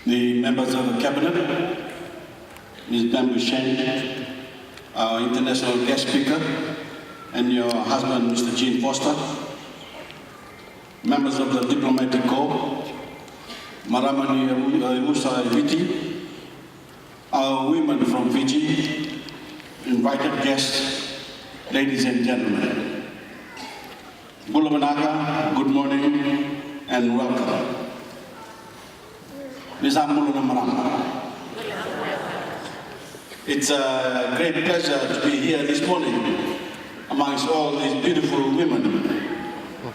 the members of the cabinet, Ms. Bamboo Shen, our international guest speaker, and your husband, Mr. Gene Foster, members of the diplomatic corps, Maramani Musa Viti, our women from Fiji, invited guests, ladies and gentlemen. Bulamanaka, good morning and welcome. It's a great pleasure to be here this morning amongst all these beautiful women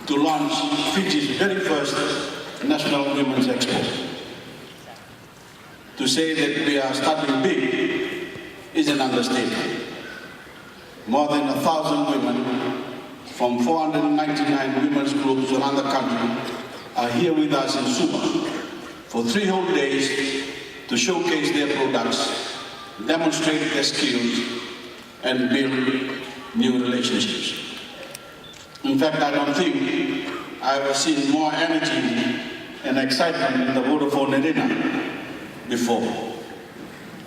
to launch Fiji's very first National Women's Expo. To say that we are starting big is an understatement. More than 1,000 women from 499 women's groups around the country are here with us in Suva for 3 whole days to showcase their products, demonstrate their skills, and build new relationships. In fact, I don't think I've ever seen more energy and excitement in the Vodafone Arena before.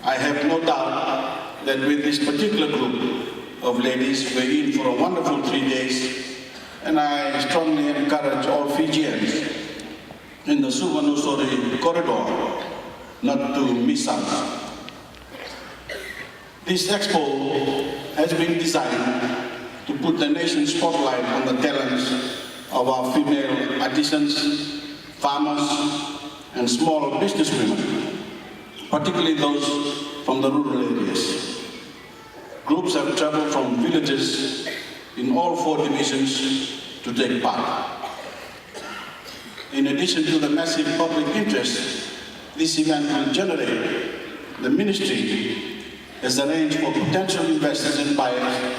I have no doubt that with this particular group of ladies, we're in for a wonderful 3 days, and I strongly encourage all Fijians in the Suva-Nusori corridor not to miss out. This expo has been designed to put the nation's spotlight on the talents of our female artisans, farmers, and small businesswomen, particularly those from the rural areas. Groups have traveled from villages in all 4 divisions to take part. In addition to the massive public interest this event will generate, the ministry has arranged for potential investors and buyers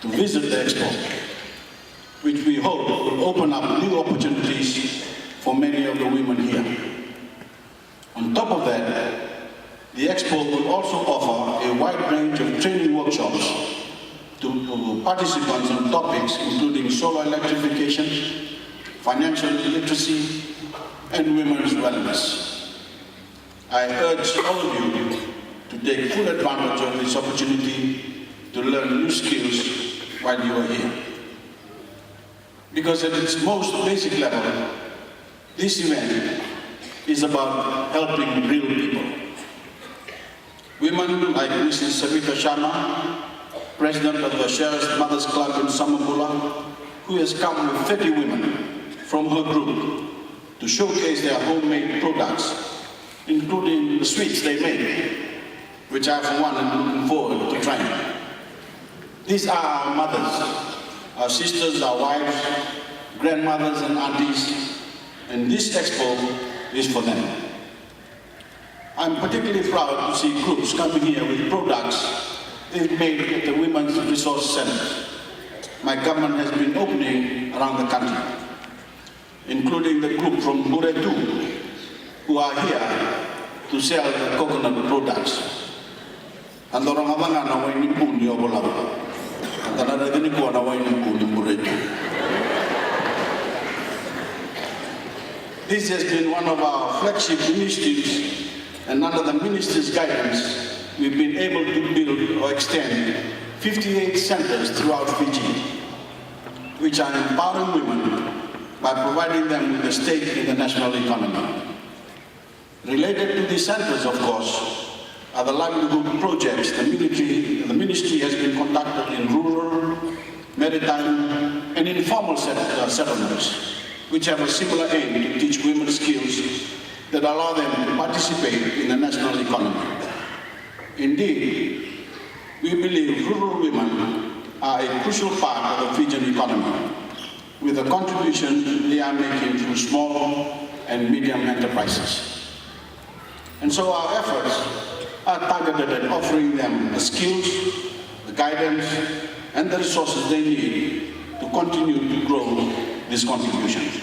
to visit the expo, which we hope will open up new opportunities for many of the women here. On top of that, the expo will also offer a wide range of training workshops to participants on topics including solar electrification, financial literacy, and women's wellness. I urge all of you to take full advantage of this opportunity to learn new skills while you are here. Because at its most basic level, this event is about helping real people. Women like Mrs. Savita Sharma, president of the Shares Mothers Club in Samambula, who has come with 30 women from her group to showcase their homemade products, including the sweets they make, which I for one am looking forward to trying. These are our mothers, our sisters, our wives, grandmothers and aunties, and this expo is for them. I'm particularly proud to see groups coming here with products they've made at the Women's Resource Center my government has been opening around the country, including the group from Buretu, who are here to sell the coconut products. This has been one of our flagship initiatives, and under the Minister's guidance, we've been able to build or extend 58 centers throughout Fiji, which are empowering women by providing them with a stake in the national economy. Related to these centers, of course, are the livelihood projects the ministry has been conducting in rural, maritime, and informal settlements, which have a similar aim to teach women skills that allow them to participate in the national economy. Indeed, we believe rural women are a crucial part of the Fijian economy, with the contribution they are making through small and medium enterprises. And so our efforts are targeted at offering them the skills, the guidance, and the resources they need to continue to grow these contributions.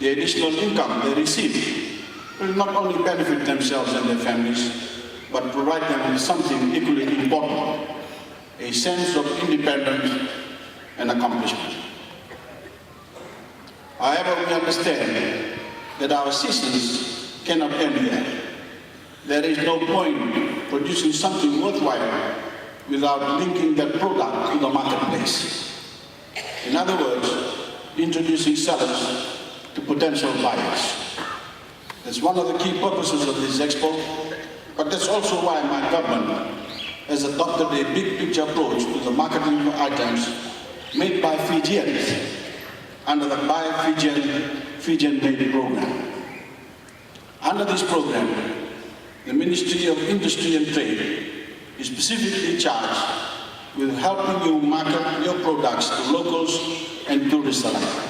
The additional income they receive will not only benefit themselves and their families, but provide them with something equally important, a sense of independence and accomplishment. However, we understand that our citizens cannot end there. There is no point producing something worthwhile without linking that product to the marketplace. In other words, introducing sellers to potential buyers. That's one of the key purposes of this expo, but that's also why my government has adopted a big picture approach to the marketing of items made by Fijians under the Buy Fijian Made program. Under this program, the Ministry of Industry and Trade is specifically charged with helping you market your products to locals and tourists alike.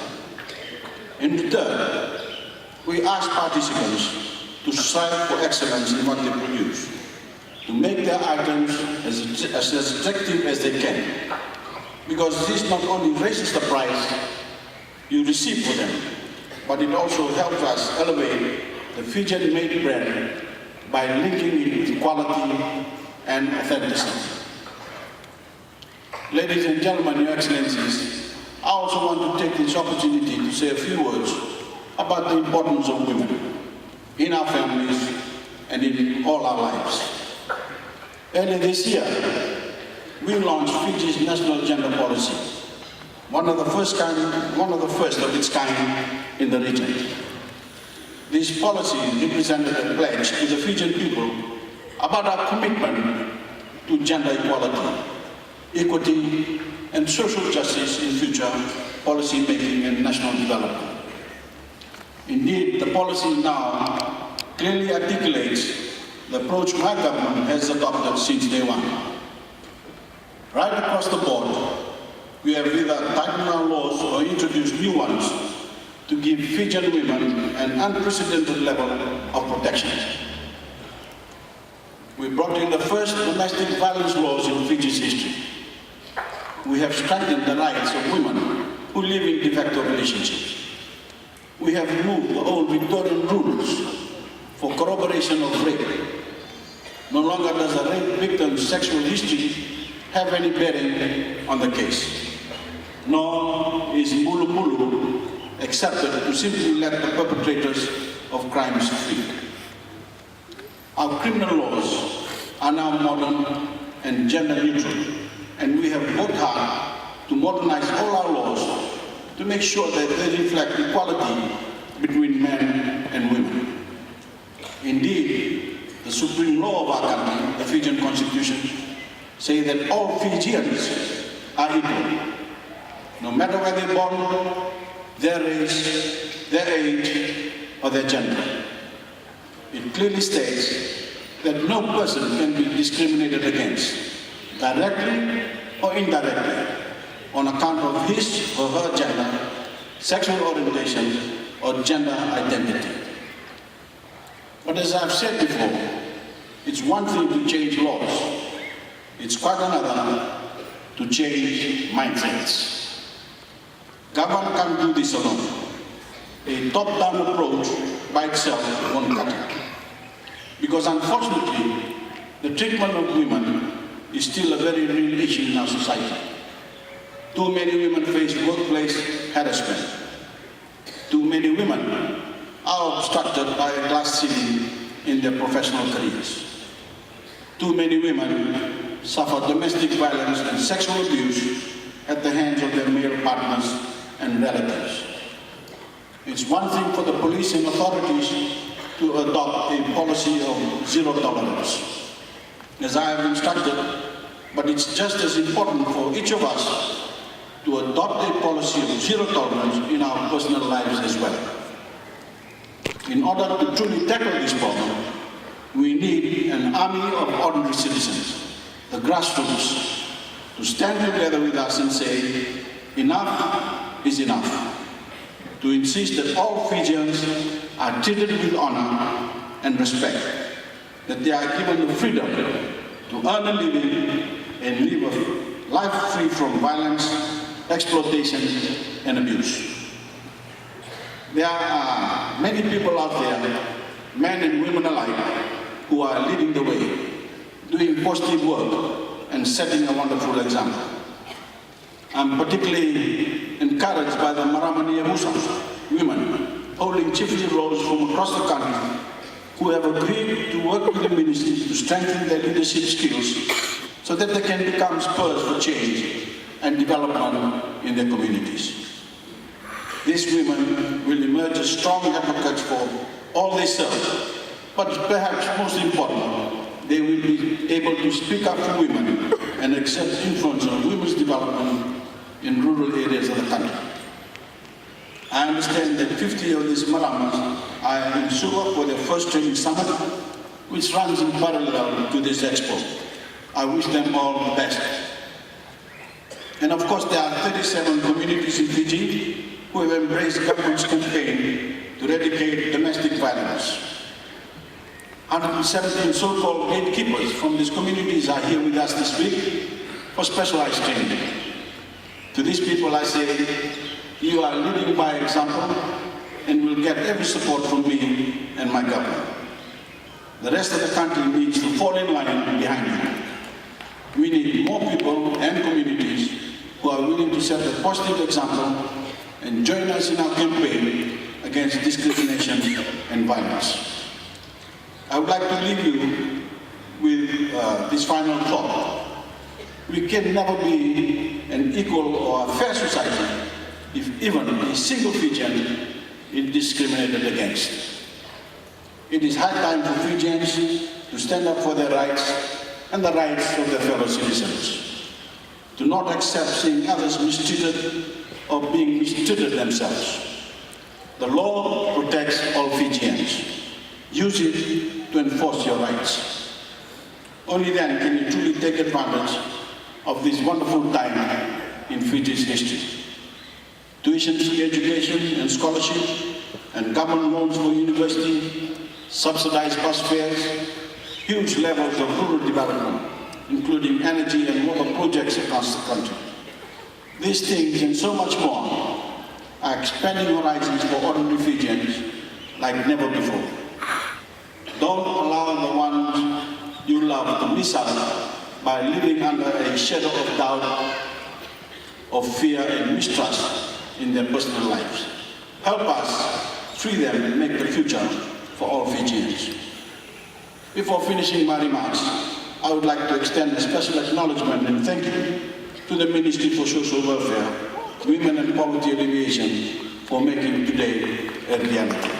In return, we ask participants to strive for excellence in what they produce, to make their items as attractive as they can, because this not only raises the price you receive for them, but it also helps us elevate the Fijian-made brand by linking it with quality and authenticity. Ladies and gentlemen, Your Excellencies, I also want to take this opportunity to say a few words about the importance of women in our families and in all our lives. Earlier this year, we launched Fiji's National Gender Policy, one of the first of its kind in the region. This policy represented a pledge to the Fijian people about our commitment to gender equality, equity, and social justice in future policy making and national development. Indeed, the policy now clearly articulates the approach my government has adopted since day one. Right across the board, we have either tightened our laws or introduced new ones to give Fijian women an unprecedented level of protection. We brought in the first domestic violence laws in Fiji's history. We have strengthened the rights of women who live in de facto relationships. We have removed the old Victorian rules for corroboration of rape. No longer does a rape victim's sexual history have any bearing on the case. Nor is mulu mulu accepted to simply let the perpetrators of crimes free. Our criminal laws are now modern and gender neutral, and we have worked hard to modernize all our laws to make sure that they reflect equality between men and women. Indeed, the supreme law of our country, the Fijian Constitution, say that all Fijians are equal, no matter where they're born, their race, their age, or their gender. It clearly states that no person can be discriminated against, directly or indirectly, on account of his or her gender, sexual orientation, or gender identity. But as I've said before, it's one thing to change laws. It's quite another to change mindsets. Government can't do this alone. A top-down approach by itself won't cut it. Because unfortunately, the treatment of women is still a very real issue in our society. Too many women face workplace harassment. Too many women are obstructed by a glass ceiling in their professional careers. Too many women suffer domestic violence and sexual abuse at the hands of their male partners and relatives. It's one thing for the police and authorities to adopt a policy of zero tolerance, as I have instructed, but it's just as important for each of us to adopt a policy of zero tolerance in our personal lives as well. In order to truly tackle this problem, we need an army of ordinary citizens, the grassroots, to stand together with us and say, enough is enough. To insist that all Fijians are treated with honor and respect, that they are given the freedom to earn a living and live a life free from violence, exploitation, and abuse. There are many people out there, men and women alike, who are leading the way, doing positive work and setting a wonderful example. I'm particularly encouraged by the Maramani Musa women holding chiefly roles from across the country who have agreed to work with the ministry to strengthen their leadership skills so that they can become spurs for change and development in their communities. These women will emerge as strong advocates for all they serve, but perhaps most important, they will be able to speak up for women and exert influence on women's development in rural areas of the country. I understand that 50 of these Maramas are in Suva for their first training summit, which runs in parallel to this expo. I wish them all the best. And of course, there are 37 communities in Fiji who have embraced government's campaign to eradicate domestic violence. 117 so-called gatekeepers from these communities are here with us this week for specialized training. To these people I say, you are leading by example and will get every support from me and my government. The rest of the country needs to fall in line behind you. We need more people and communities who are willing to set a positive example and join us in our campaign against discrimination and violence. I would like to leave you with this final thought. We can never be an equal or a fair society if even a single Fijian is discriminated against. It is high time for Fijians to stand up for their rights and the rights of their fellow citizens. Do not accept seeing others mistreated or being mistreated themselves. The law protects all Fijians. Use it to enforce your rights. Only then can you truly take advantage of this wonderful time in Fiji's history. Tuition fee education and scholarship, and government loans for university, subsidized bus fares, huge levels of rural development, including energy and water projects across the country. These things and so much more are expanding horizons for ordinary Fijians like never before. Don't allow the ones you love to miss out by living under a shadow of doubt, of fear and mistrust in their personal lives. Help us free them and make the future for all Fijians. Before finishing my remarks, I would like to extend a special acknowledgement and thank you to the Ministry for Social Welfare, Women and Poverty Alleviation for making today a reality.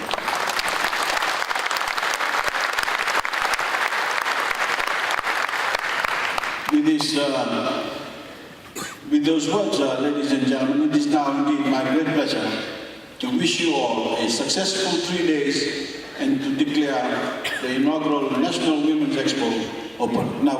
With those words, ladies and gentlemen, it is now indeed my great pleasure to wish you all a successful 3 days and to declare the inaugural National Women's Expo open. Now,